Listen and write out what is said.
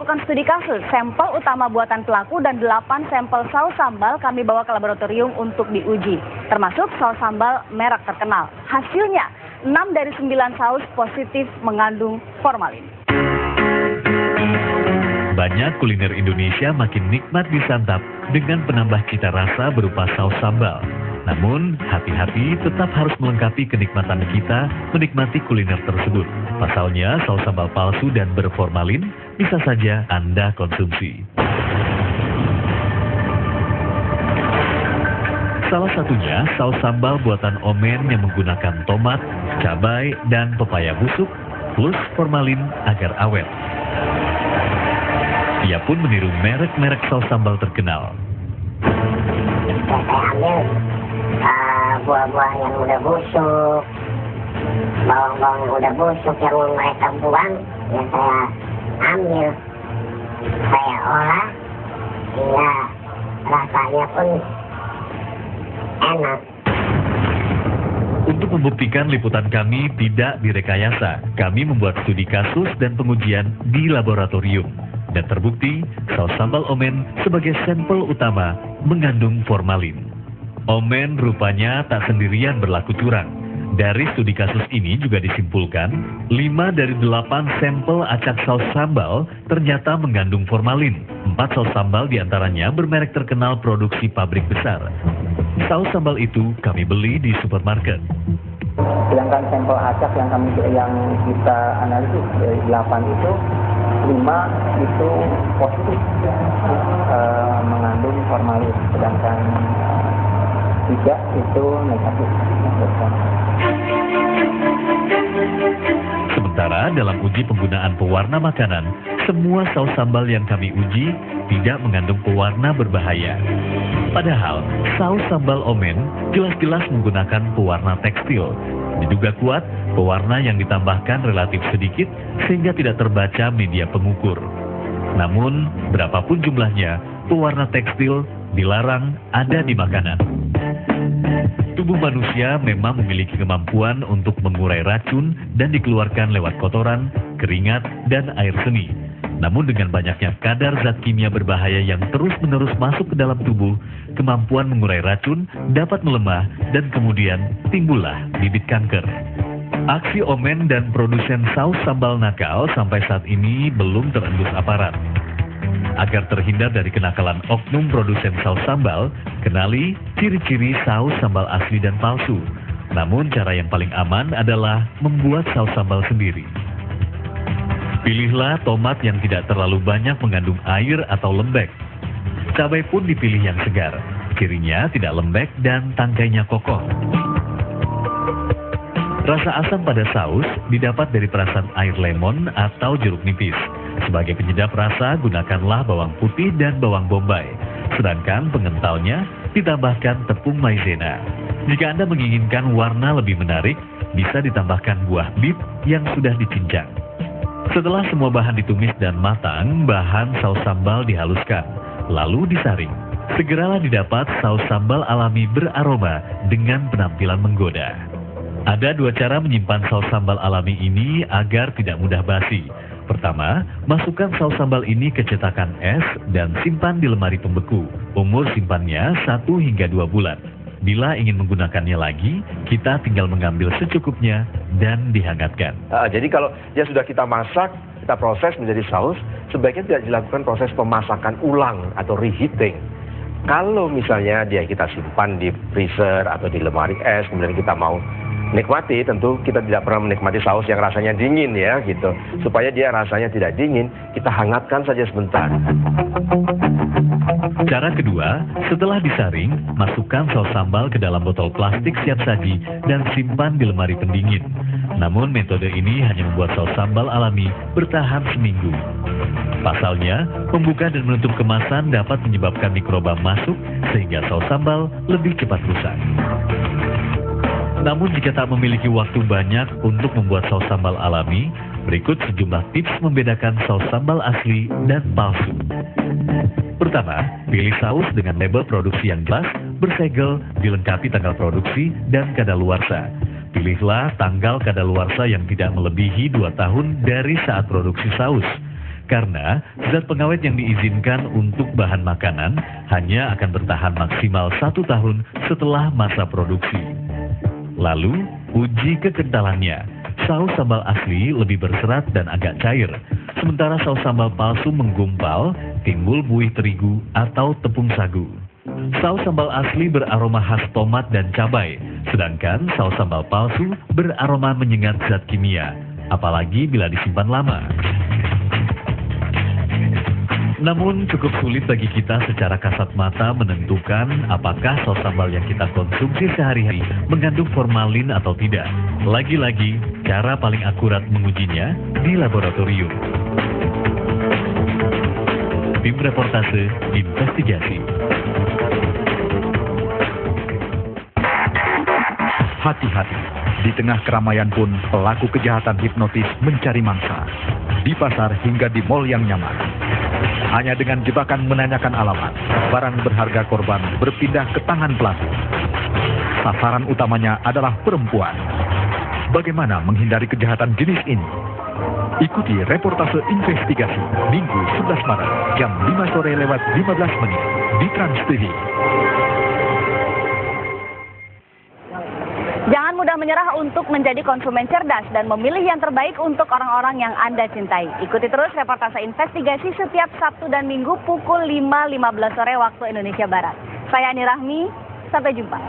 melakukan studi kasus. Sampel utama buatan pelaku dan 8 sampel saus sambal kami bawa ke laboratorium untuk diuji. Termasuk saus sambal merek terkenal. Hasilnya, 6 dari 9 saus positif mengandung formalin. Banyak kuliner Indonesia makin nikmat disantap dengan penambah cita rasa berupa saus sambal. Namun, hati-hati tetap harus melengkapi kenikmatan kita menikmati kuliner tersebut. Pasalnya, saus sambal palsu dan berformalin bisa saja Anda konsumsi. Salah satunya saus sambal buatan Omen yang menggunakan tomat, cabai, dan pepaya busuk plus formalin agar awet. Ia pun meniru merek-merek saus sambal terkenal. Saya ambil buah-buah yang udah busuk, bawang-bawang yang udah busuk yang mereka buang, ya saya ambil, saya olah, sehingga rasanya pun enak. Untuk membuktikan liputan kami tidak direkayasa, kami membuat studi kasus dan pengujian di laboratorium. Dan terbukti, saus sambal Omen sebagai sampel utama mengandung formalin. Omen rupanya tak sendirian berlaku curang. Dari studi kasus ini juga disimpulkan, 5 dari 8 sampel acak saus sambal ternyata mengandung formalin. 4 saus sambal diantaranya bermerek terkenal produksi pabrik besar. Saus sambal itu kami beli di supermarket. Sedangkan sampel acak yang kita analisis dari 8 itu, 5 itu positif mengandung formalin, sedangkan 3 itu negatif. Sementara dalam uji penggunaan pewarna makanan, semua saus sambal yang kami uji tidak mengandung pewarna berbahaya. Padahal saus sambal Omen jelas-jelas menggunakan pewarna tekstil. Diduga kuat, pewarna yang ditambahkan relatif sedikit sehingga tidak terbaca media pengukur. Namun, berapapun jumlahnya, pewarna tekstil dilarang ada di makanan. Tubuh manusia memang memiliki kemampuan untuk mengurai racun dan dikeluarkan lewat kotoran, keringat, dan air seni. Namun dengan banyaknya kadar zat kimia berbahaya yang terus-menerus masuk ke dalam tubuh, kemampuan mengurai racun dapat melemah dan kemudian timbullah bibit kanker. Aksi Omen dan produsen saus sambal nakal sampai saat ini belum terendus aparat. Agar terhindar dari kenakalan oknum produsen saus sambal, kenali ciri-ciri saus sambal asli dan palsu. Namun cara yang paling aman adalah membuat saus sambal sendiri. Pilihlah tomat yang tidak terlalu banyak mengandung air atau lembek. Cabai pun dipilih yang segar, cirinya tidak lembek dan tangkainya kokoh. Rasa asam pada saus didapat dari perasan air lemon atau jeruk nipis. Sebagai penyedap rasa, gunakanlah bawang putih dan bawang bombay. Sedangkan pengentalnya ditambahkan tepung maizena. Jika Anda menginginkan warna lebih menarik, bisa ditambahkan buah bit yang sudah dicincang. Setelah semua bahan ditumis dan matang, bahan saus sambal dihaluskan, lalu disaring. Segeralah didapat saus sambal alami beraroma dengan penampilan menggoda. Ada 2 cara menyimpan saus sambal alami ini agar tidak mudah basi. Pertama, masukkan saus sambal ini ke cetakan es dan simpan di lemari pembeku. Umur simpannya 1 hingga 2 bulan. Bila ingin menggunakannya lagi, kita tinggal mengambil secukupnya dan dihangatkan. Jadi kalau dia sudah kita masak, kita proses menjadi saus, sebaiknya tidak dilakukan proses pemasakan ulang atau reheating. Kalau misalnya dia kita simpan di freezer atau di lemari es, kemudian kita mau nikmati, tentu kita tidak pernah menikmati saus yang rasanya dingin ya gitu. Supaya dia rasanya tidak dingin, kita hangatkan saja sebentar. Cara kedua, setelah disaring, masukkan saus sambal ke dalam botol plastik siap saji dan simpan di lemari pendingin. Namun metode ini hanya membuat saus sambal alami bertahan seminggu. Pasalnya, membuka dan menutup kemasan dapat menyebabkan mikroba masuk sehingga saus sambal lebih cepat rusak. Namun jika tak memiliki waktu banyak untuk membuat saus sambal alami, berikut sejumlah tips membedakan saus sambal asli dan palsu. Pertama, pilih saus dengan label produksi yang jelas, bersegel, dilengkapi tanggal produksi, dan kadaluarsa. Pilihlah tanggal kadaluarsa yang tidak melebihi 2 tahun dari saat produksi saus. Karena zat pengawet yang diizinkan untuk bahan makanan hanya akan bertahan maksimal 1 tahun setelah masa produksi. Lalu, uji kekentalannya. Saus sambal asli lebih berserat dan agak cair, sementara saus sambal palsu menggumpal, timbul buih terigu atau tepung sagu. Saus sambal asli beraroma khas tomat dan cabai, sedangkan saus sambal palsu beraroma menyengat zat kimia, apalagi bila disimpan lama. Namun cukup sulit bagi kita secara kasat mata menentukan apakah saus sambal yang kita konsumsi sehari-hari mengandung formalin atau tidak. Lagi-lagi, cara paling akurat mengujinya di laboratorium. Tim reportase investigasi. Hati-hati, di tengah keramaian pun pelaku kejahatan hipnotis mencari mangsa. Di pasar hingga di mal yang nyaman. Hanya dengan jebakan menanyakan alamat, barang berharga korban berpindah ke tangan pelaku. Sasaran utamanya adalah perempuan. Bagaimana menghindari kejahatan jenis ini? Ikuti reportase investigasi Minggu 11 Maret jam 5 sore lewat 15 menit di Trans TV. Jangan mudah menyerah untuk menjadi konsumen cerdas dan memilih yang terbaik untuk orang-orang yang Anda cintai. Ikuti terus reportase investigasi setiap Sabtu dan Minggu pukul 5.15 sore waktu Indonesia Barat. Saya Ani Rahmi, sampai jumpa.